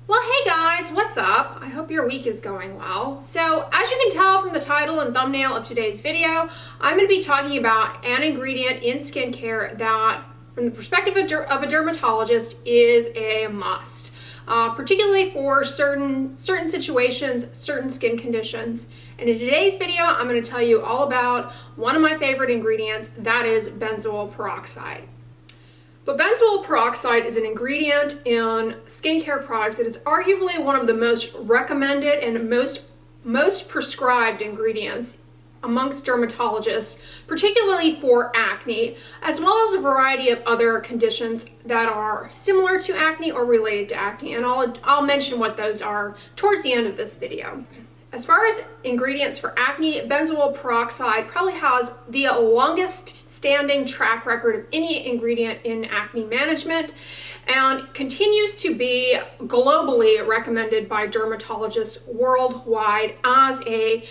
Well, hey guys, what's up? I hope your week is going well. So, as you can tell from the title and thumbnail of today's video, I'm going to be talking about an ingredient in skincare that, from the perspective of a dermatologist, is a must, particularly for certain situations, certain skin conditions. And in today's video, I'm going to tell you all about one of my favorite ingredients, that is benzoyl peroxide. But benzoyl peroxide is an ingredient in skincare products that is arguably one of the most recommended and most prescribed ingredients amongst dermatologists, particularly for acne, as well as a variety of other conditions that are similar to acne or related to acne. And I'll mention what those are towards the end of this video. As far as ingredients for acne, benzoyl peroxide probably has the longest standing track record of any ingredient in acne management and continues to be globally recommended by dermatologists worldwide as a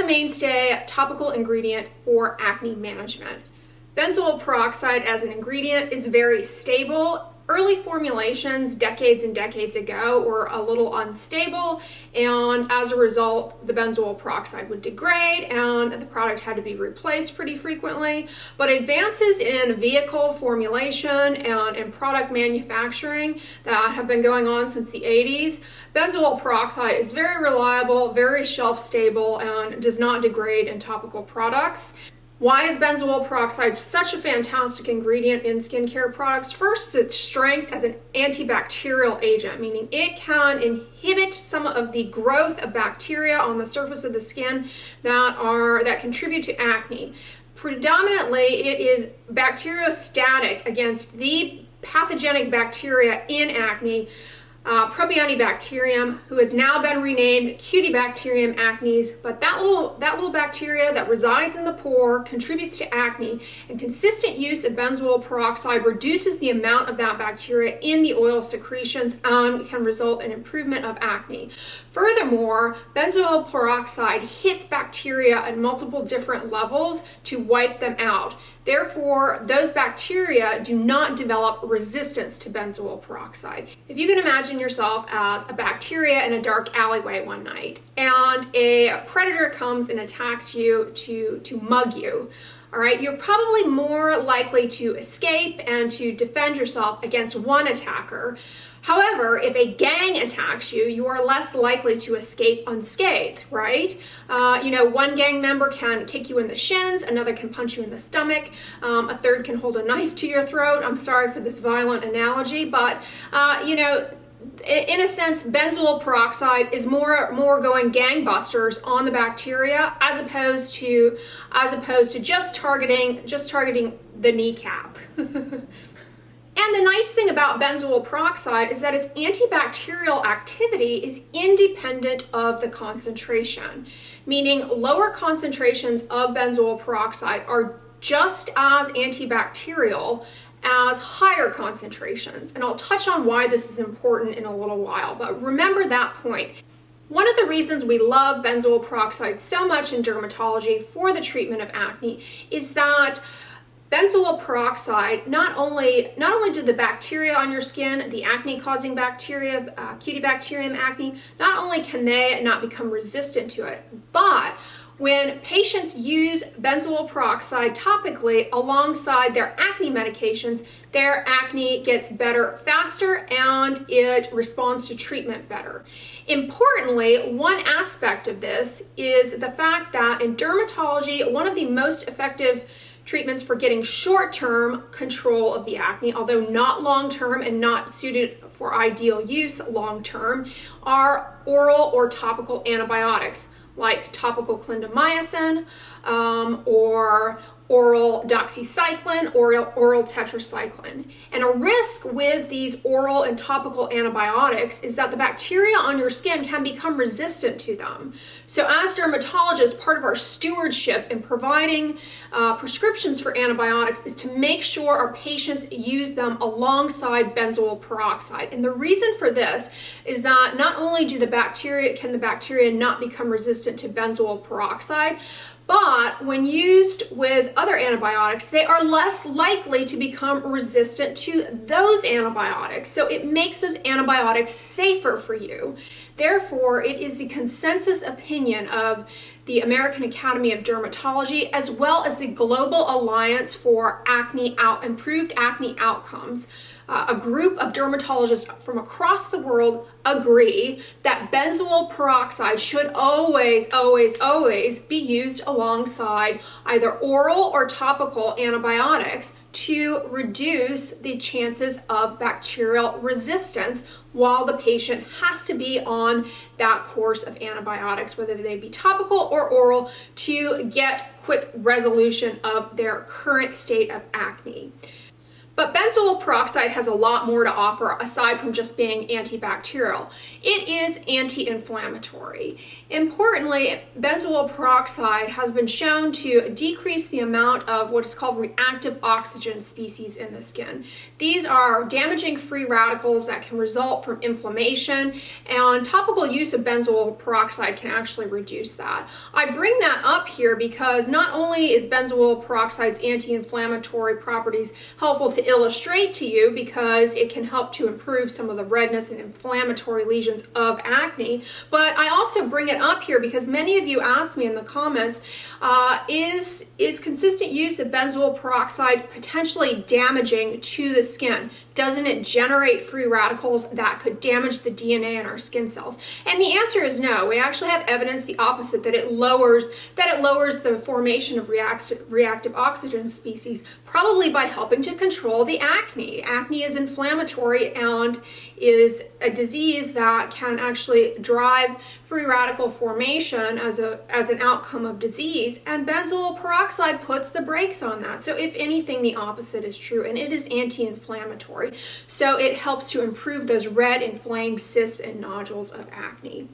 mainstay topical ingredient for acne management. Benzoyl peroxide as an ingredient is very stable. Early formulations decades and decades ago were a little unstable, and as a result, the benzoyl peroxide would degrade and the product had to be replaced pretty frequently. But advances in vehicle formulation and in product manufacturing that have been going on since the 80s, benzoyl peroxide is very reliable, very shelf stable, and does not degrade in topical products. Why is benzoyl peroxide such a fantastic ingredient in skincare products? First, its strength as an antibacterial agent, meaning it can inhibit some of the growth of bacteria on the surface of the skin that contribute to acne. Predominantly, it is bacteriostatic against the pathogenic bacteria in acne, Antibacterium, who has now been renamed Cutibacterium acnes, but that little bacteria that resides in the pore contributes to acne, and consistent use of benzoyl peroxide reduces the amount of that bacteria in the oil secretions and can result in improvement of acne. Furthermore, benzoyl peroxide hits bacteria at multiple different levels to wipe them out. Therefore, those bacteria do not develop resistance to benzoyl peroxide. If you can imagine yourself as a bacteria in a dark alleyway one night, and a predator comes and attacks you to mug you, all right, you're probably more likely to escape and to defend yourself against one attacker. However, if a gang attacks you, you are less likely to escape unscathed, right? One gang member can kick you in the shins, another can punch you in the stomach, a third can hold a knife to your throat. I'm sorry for this violent analogy, but in a sense, benzoyl peroxide is more going gangbusters on the bacteria as opposed to just targeting the kneecap. And the nice thing about benzoyl peroxide is that its antibacterial activity is independent of the concentration, meaning lower concentrations of benzoyl peroxide are just as antibacterial as higher concentrations. And I'll touch on why this is important in a little while, but remember that point. One of the reasons we love benzoyl peroxide so much in dermatology for the treatment of acne is that benzoyl peroxide not only do the bacteria on your skin, the acne-causing bacteria, Cutibacterium acne, not only can they not become resistant to it, but when patients use benzoyl peroxide topically alongside their acne medications, their acne gets better faster and it responds to treatment better. Importantly, one aspect of this is the fact that in dermatology, one of the most effective treatments for getting short-term control of the acne, although not long-term and not suited for ideal use long-term, are oral or topical antibiotics like topical clindamycin or oral doxycycline, oral tetracycline. And a risk with these oral and topical antibiotics is that the bacteria on your skin can become resistant to them. So as dermatologists, part of our stewardship in providing prescriptions for antibiotics is to make sure our patients use them alongside benzoyl peroxide. And the reason for this is that not only can the bacteria not become resistant to benzoyl peroxide, But when used with other antibiotics, they are less likely to become resistant to those antibiotics. So it makes those antibiotics safer for you. Therefore, it is the consensus opinion of the American Academy of Dermatology, as well as the Global Alliance for Improved Acne Outcomes. A group of dermatologists from across the world agree that benzoyl peroxide should always, always, always be used alongside either oral or topical antibiotics to reduce the chances of bacterial resistance while the patient has to be on that course of antibiotics, whether they be topical or oral, to get quick resolution of their current state of acne. But benzoyl peroxide has a lot more to offer aside from just being antibacterial. It is anti-inflammatory. Importantly, benzoyl peroxide has been shown to decrease the amount of what is called reactive oxygen species in the skin. These are damaging free radicals that can result from inflammation, and topical use of benzoyl peroxide can actually reduce that. I bring that up here because not only is benzoyl peroxide's anti-inflammatory properties helpful to illustrate to you because it can help to improve some of the redness and inflammatory lesions of acne, but I also bring it up here because many of you asked me in the comments, is consistent use of benzoyl peroxide potentially damaging to the skin? Doesn't it generate free radicals that could damage the DNA in our skin cells? And the answer is no. We actually have evidence the opposite, that it lowers the formation of reactive oxygen species, probably by helping to control the acne. Acne is inflammatory and is a disease that can actually drive free radical formation as an outcome of disease, and benzoyl peroxide puts the brakes on that. So if anything, the opposite is true, and it is anti-inflammatory. So it helps to improve those red inflamed cysts and nodules of acne.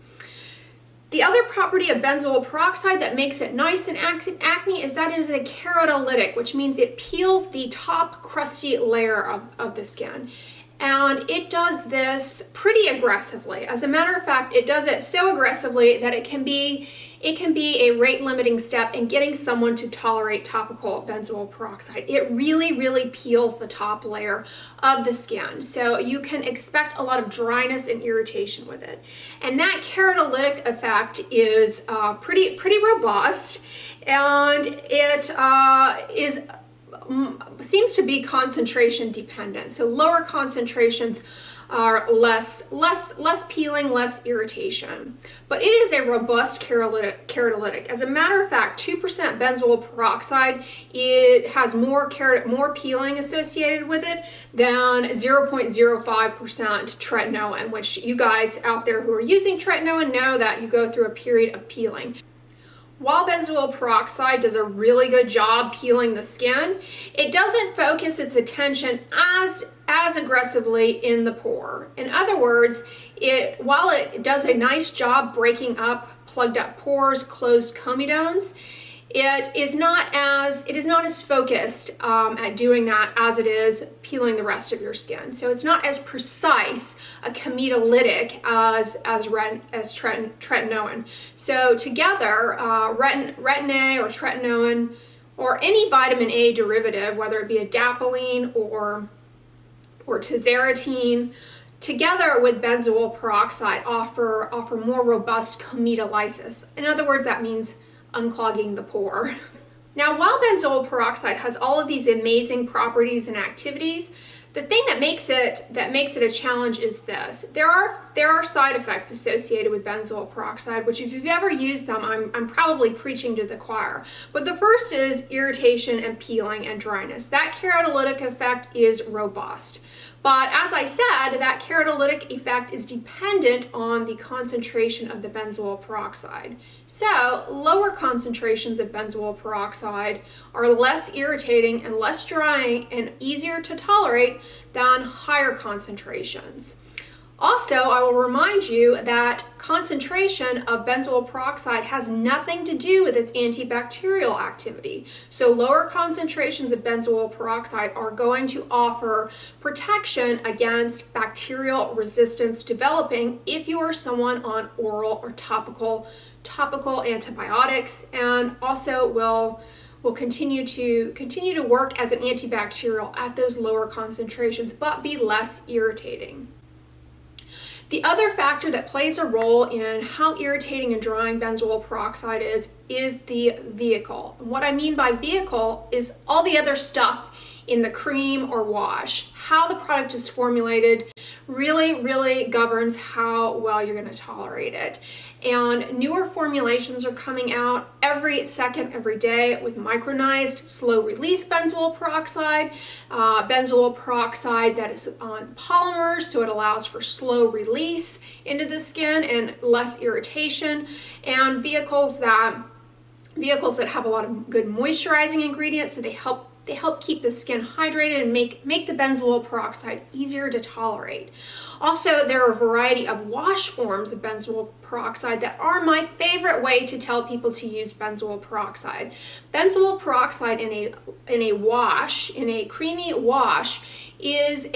The other property of benzoyl peroxide that makes it nice in acne is that it is a keratolytic, which means it peels the top crusty layer of the skin. And it does this pretty aggressively. As a matter of fact, it does it so aggressively that it can be a rate limiting step in getting someone to tolerate topical benzoyl peroxide. It really, really peels the top layer of the skin. So you can expect a lot of dryness and irritation with it. And that keratolytic effect is pretty robust, and it seems to be concentration dependent. So lower concentrations are less peeling, less irritation. But it is a robust keratolytic. As a matter of fact, 2% benzoyl peroxide, it has more peeling associated with it than 0.05% tretinoin, which you guys out there who are using tretinoin know that you go through a period of peeling. While benzoyl peroxide does a really good job peeling the skin, it doesn't focus its attention as aggressively in the pore. In other words, while it does a nice job breaking up plugged up pores, closed comedones, it is not as focused at doing that as it is peeling the rest of your skin. So it's not as precise a comedolalytic as tretinoin. So together, retin-A or tretinoin or any vitamin A derivative, whether it be adapalene or tazarotene, together with benzoyl peroxide offer more robust comedolysis. In other words, that means unclogging the pore. Now, while benzoyl peroxide has all of these amazing properties and activities, the thing that makes it a challenge is this. There are side effects associated with benzoyl peroxide, which if you've ever used them, I'm probably preaching to the choir. But the first is irritation and peeling and dryness. That keratolytic effect is robust. But as I said, that keratolytic effect is dependent on the concentration of the benzoyl peroxide. So lower concentrations of benzoyl peroxide are less irritating and less drying and easier to tolerate than higher concentrations. Also, I will remind you that concentration of benzoyl peroxide has nothing to do with its antibacterial activity. So lower concentrations of benzoyl peroxide are going to offer protection against bacterial resistance developing if you are someone on oral or topical antibiotics, and also will continue to work as an antibacterial at those lower concentrations, but be less irritating. The other factor that plays a role in how irritating and drying benzoyl peroxide is the vehicle. And what I mean by vehicle is all the other stuff in the cream or wash. How the product is formulated really governs how well you're going to tolerate it. And newer formulations are coming out every second, every day with micronized, slow-release benzoyl peroxide that is on polymers, so it allows for slow release into the skin and less irritation, and vehicles that have a lot of good moisturizing ingredients, so they help keep the skin hydrated and make the benzoyl peroxide easier to tolerate. Also, there are a variety of wash forms of benzoyl peroxide that are my favorite way to tell people to use benzoyl peroxide. Benzoyl peroxide in a creamy wash is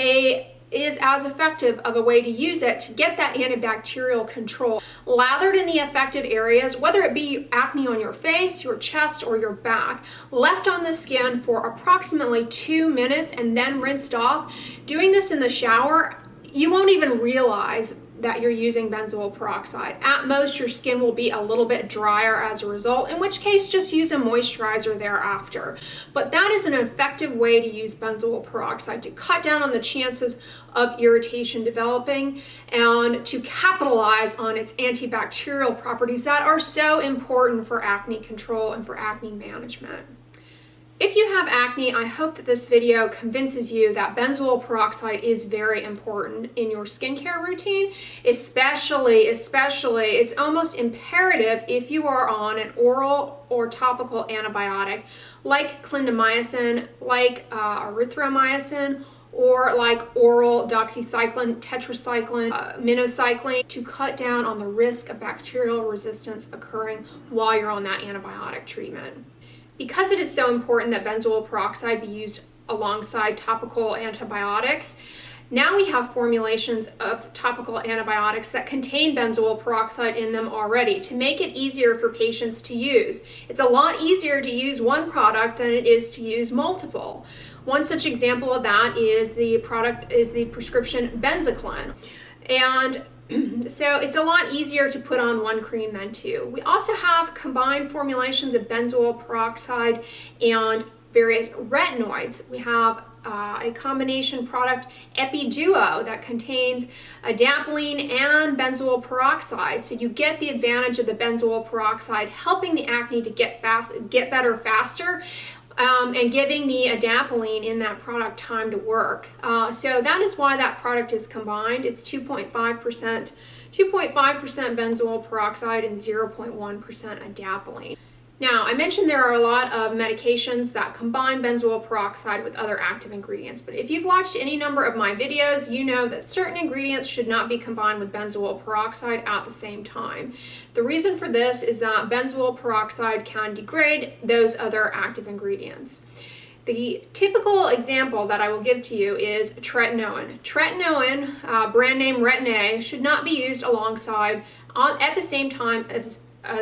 as effective of a way to use it to get that antibacterial control. Lathered in the affected areas, whether it be acne on your face, your chest, or your back, left on the skin for approximately 2 minutes and then rinsed off. Doing this in the shower, you won't even realize that you're using benzoyl peroxide. At most, your skin will be a little bit drier as a result, in which case just use a moisturizer thereafter. But that is an effective way to use benzoyl peroxide to cut down on the chances of irritation developing and to capitalize on its antibacterial properties that are so important for acne control and for acne management. If you have acne, I hope that this video convinces you that benzoyl peroxide is very important in your skincare routine, especially it's almost imperative if you are on an oral or topical antibiotic like clindamycin, like erythromycin, or like oral doxycycline, tetracycline, minocycline, to cut down on the risk of bacterial resistance occurring while you're on that antibiotic treatment. Because it is so important that benzoyl peroxide be used alongside topical antibiotics, now we have formulations of topical antibiotics that contain benzoyl peroxide in them already to make it easier for patients to use. It's a lot easier to use one product than it is to use multiple. One such example of that is the prescription benzoyl. And so it's a lot easier to put on one cream than two. We also have combined formulations of benzoyl peroxide and various retinoids. We have a combination product, Epiduo, that contains adapalene and benzoyl peroxide. So you get the advantage of the benzoyl peroxide helping the acne to get better faster, and giving the adapalene in that product time to work. So that is why that product is combined. It's 2.5% benzoyl peroxide and 0.1% adapalene. Now, I mentioned there are a lot of medications that combine benzoyl peroxide with other active ingredients, but if you've watched any number of my videos, you know that certain ingredients should not be combined with benzoyl peroxide at the same time. The reason for this is that benzoyl peroxide can degrade those other active ingredients. The typical example that I will give to you is tretinoin. Tretinoin, brand name Retin-A, should not be used alongside at the same time as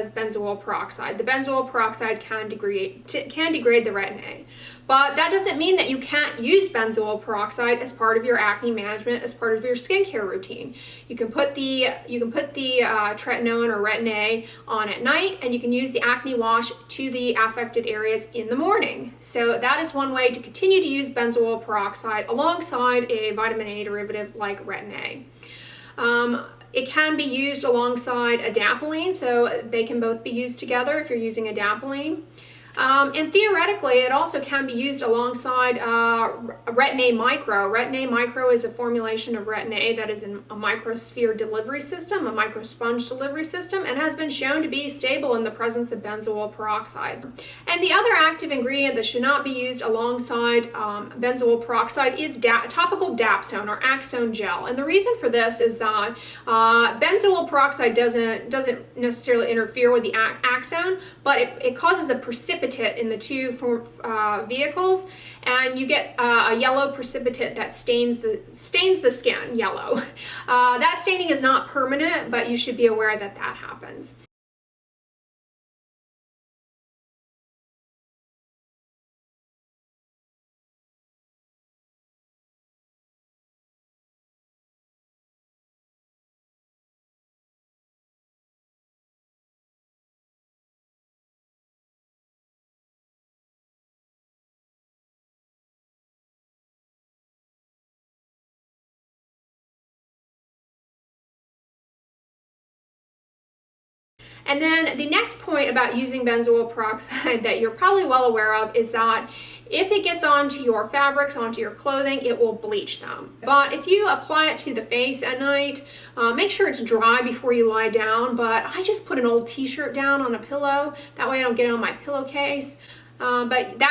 benzoyl peroxide. The benzoyl peroxide can degrade the Retin-A. But that doesn't mean that you can't use benzoyl peroxide as part of your acne management, as part of your skincare routine. You can put the tretinoin or Retin-A on at night, and you can use the acne wash to the affected areas in the morning. So that is one way to continue to use benzoyl peroxide alongside a vitamin A derivative like Retin-A. It can be used alongside adapalene, so they can both be used together if you're using adapalene. And theoretically, it also can be used alongside Retin-A Micro. Retin-A Micro is a formulation of Retin-A that is in a microsphere delivery system, a microsponge delivery system, and has been shown to be stable in the presence of benzoyl peroxide. And the other active ingredient that should not be used alongside benzoyl peroxide is topical dapsone or axone gel. And the reason for this is that benzoyl peroxide doesn't necessarily interfere with the axone, but it causes a precipitate in the two vehicles, and you get a yellow precipitate that stains the skin yellow. That staining is not permanent, but you should be aware that that happens. And then the next point about using benzoyl peroxide that you're probably well aware of is that if it gets onto your fabrics, onto your clothing, it will bleach them. But if you apply it to the face at night, make sure it's dry before you lie down. But I just put an old t-shirt down on a pillow. That way I don't get it on my pillowcase. But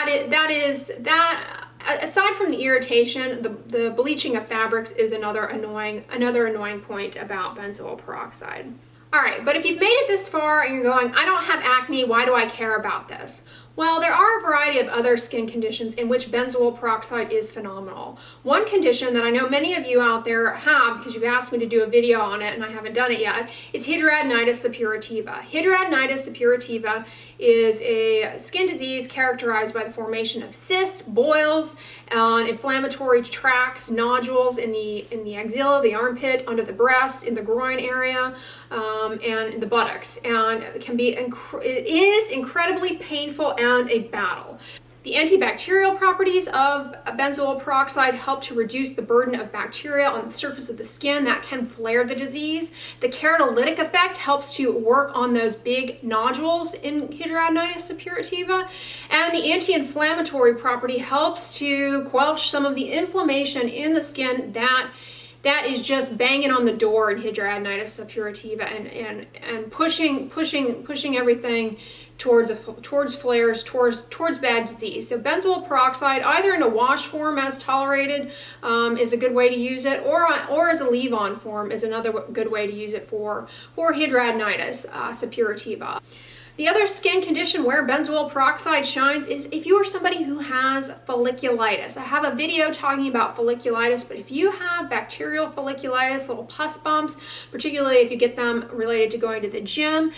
aside from the irritation, the bleaching of fabrics is another annoying point about benzoyl peroxide. All right, but if you've made it this far and you're going, I don't have acne, why do I care about this? Well, there are a variety of other skin conditions in which benzoyl peroxide is phenomenal. One condition that I know many of you out there have, because you've asked me to do a video on it and I haven't done it yet, is hidradenitis suppurativa. Hidradenitis suppurativa is a skin disease characterized by the formation of cysts, boils, inflammatory tracts, nodules in the axilla, the armpit, under the breast, in the groin area, and in the buttocks. And it is incredibly painful and a battle. The antibacterial properties of benzoyl peroxide help to reduce the burden of bacteria on the surface of the skin that can flare the disease. The keratolytic effect helps to work on those big nodules in hidradenitis suppurativa. And the anti-inflammatory property helps to quell some of the inflammation in the skin that is just banging on the door in hidradenitis suppurativa and pushing everything towards flares, towards bad disease. So benzoyl peroxide, either in a wash form as tolerated, is a good way to use it, or as a leave-on form is another good way to use it for hidradenitis suppurativa. The other skin condition where benzoyl peroxide shines is if you are somebody who has folliculitis. I have a video talking about folliculitis, but if you have bacterial folliculitis, little pus bumps, particularly if you get them related to going to the gym,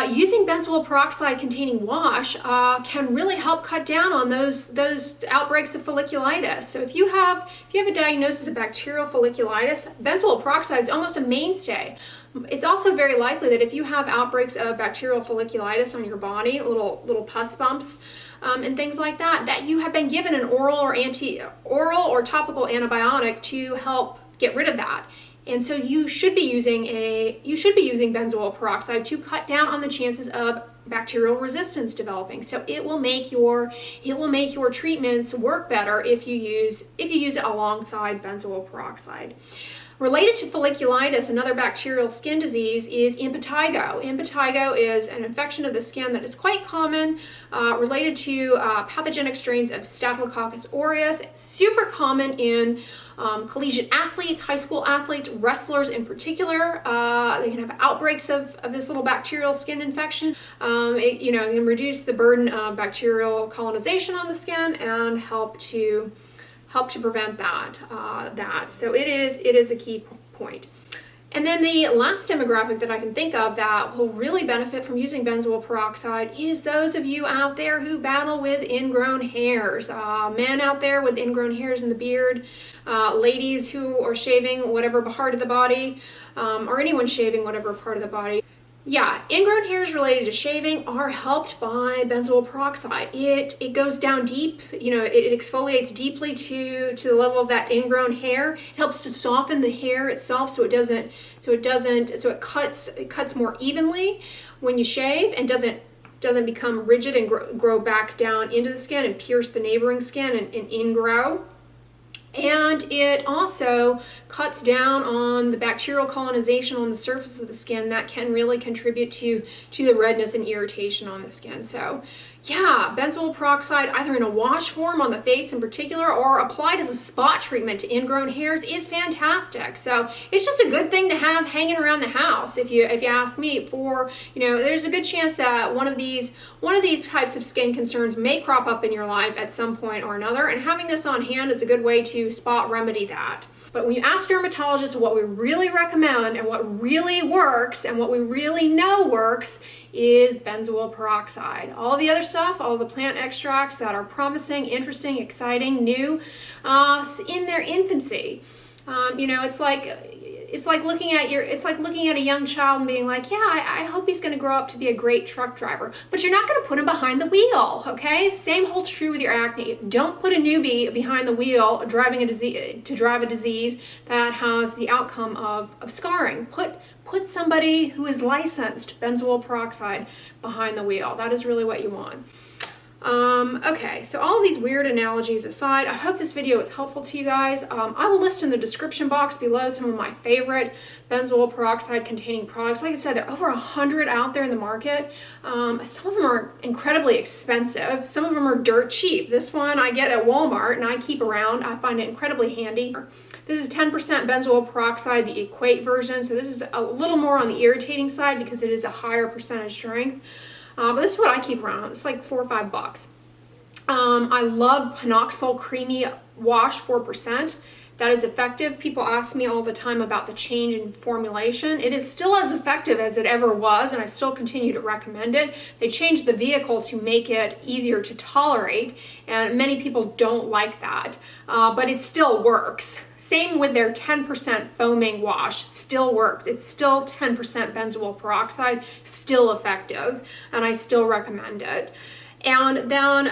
using benzoyl peroxide containing wash can really help cut down on those outbreaks of folliculitis. So if you have a diagnosis of bacterial folliculitis, benzoyl peroxide is almost a mainstay. It's also very likely that if you have outbreaks of bacterial folliculitis on your body, little pus bumps, and things like that, that you have been given an oral or topical antibiotic to help get rid of that. And so you should be using benzoyl peroxide to cut down on the chances of bacterial resistance developing. So it will make your treatments work better if you use it alongside benzoyl peroxide. Related to folliculitis, another bacterial skin disease is impetigo. Impetigo is an infection of the skin that is quite common, related to pathogenic strains of Staphylococcus aureus, super common in collegiate athletes, high school athletes, wrestlers in particular. They can have outbreaks of this little bacterial skin infection. It can reduce the burden of bacterial colonization on the skin and help to prevent that. So it is a key point. And then the last demographic that I can think of that will really benefit from using benzoyl peroxide is those of you out there who battle with ingrown hairs. Men out there with ingrown hairs in the beard, ladies who are shaving whatever part of the body, or anyone shaving whatever part of the body. Yeah, ingrown hairs related to shaving are helped by benzoyl peroxide. It goes down deep, it exfoliates deeply to the level of that ingrown hair. It helps to soften the hair itself so it cuts more evenly when you shave and doesn't doesn't become rigid and grow back down into the skin and pierce the neighboring skin and ingrow. And it also cuts down on the bacterial colonization on the surface of the skin that can really contribute to the redness and irritation on the skin. So yeah, benzoyl peroxide, either in a wash form on the face in particular or applied as a spot treatment to ingrown hairs, is fantastic. So it's just a good thing to have hanging around the house. If you ask me, for, there's a good chance that one of these types of skin concerns may crop up in your life at some point or another, and having this on hand is a good way to spot remedy that. But when you ask dermatologists what we really recommend and what really works and what we really know works is benzoyl peroxide. All the other stuff, all the plant extracts that are promising, interesting, exciting, new, in their infancy. It's like looking at a young child and being like, yeah, I hope he's going to grow up to be a great truck driver. But you're not going to put him behind the wheel, okay? Same holds true with your acne. Don't put a newbie behind the wheel driving to drive a disease that has the outcome of scarring. Put somebody who is licensed, benzoyl peroxide, behind the wheel. That is really what you want. Okay, so all these weird analogies aside, I hope this video was helpful to you guys. I will list in the description box below some of my favorite benzoyl peroxide containing products. Like I said, there are over 100 out there in the market. Some of them are incredibly expensive. Some of them are dirt cheap. This one I get at Walmart and I keep around. I find it incredibly handy. This is 10% benzoyl peroxide, the equate version. So this is a little more on the irritating side because it is a higher percentage strength. But this is what I keep around. It's like $4 or $5. I love Panoxyl Creamy Wash 4%. That is effective. People ask me all the time about the change in formulation. It is still as effective as it ever was, and I still continue to recommend it. They changed the vehicle to make it easier to tolerate, and many people don't like that, but it still works. Same with their 10% foaming wash, still works. It's still 10% benzoyl peroxide, still effective, and I still recommend it. And then,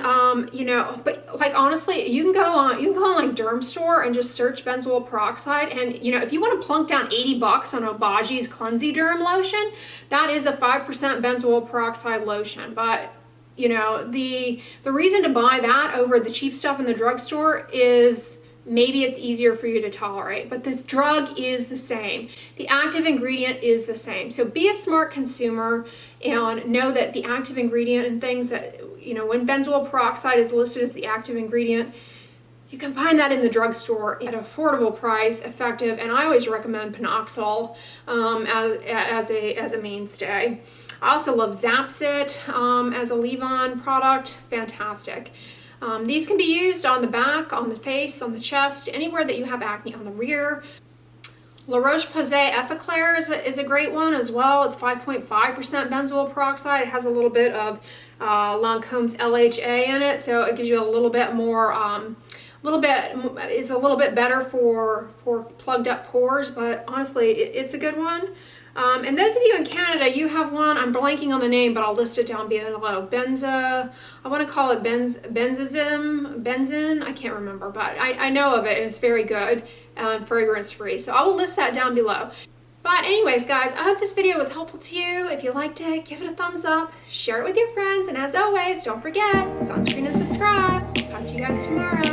but like honestly, you can go on like Derm Store and just search benzoyl peroxide, and if you want to plunk down $80 on Obagé's Cleansy Derm lotion, that is a 5% benzoyl peroxide lotion. But the reason to buy that over the cheap stuff in the drugstore is maybe it's easier for you to tolerate, but this drug is the same. The active ingredient is the same. So be a smart consumer and know that the active ingredient and things that, when benzoyl peroxide is listed as the active ingredient, you can find that in the drugstore at an affordable price, effective, and I always recommend Panoxyl as a mainstay. I also love Zapsit as a leave-on product, fantastic. These can be used on the back, on the face, on the chest, anywhere that you have acne, on the rear. La Roche-Posay Effaclar is a great one as well. It's 5.5% benzoyl peroxide. It has a little bit of Lancome's LHA in it, so it gives you a little bit more, is a little bit better for plugged up pores, but honestly, it's a good one. And those of you in Canada, you have one, I'm blanking on the name, but I'll list it down below. I want to call it Benzin, I can't remember, but I know of it. It's very good and fragrance free. So I will list that down below. But anyways, guys, I hope this video was helpful to you. If you liked it, give it a thumbs up, share it with your friends, and as always, don't forget, sunscreen and subscribe. Talk to you guys tomorrow.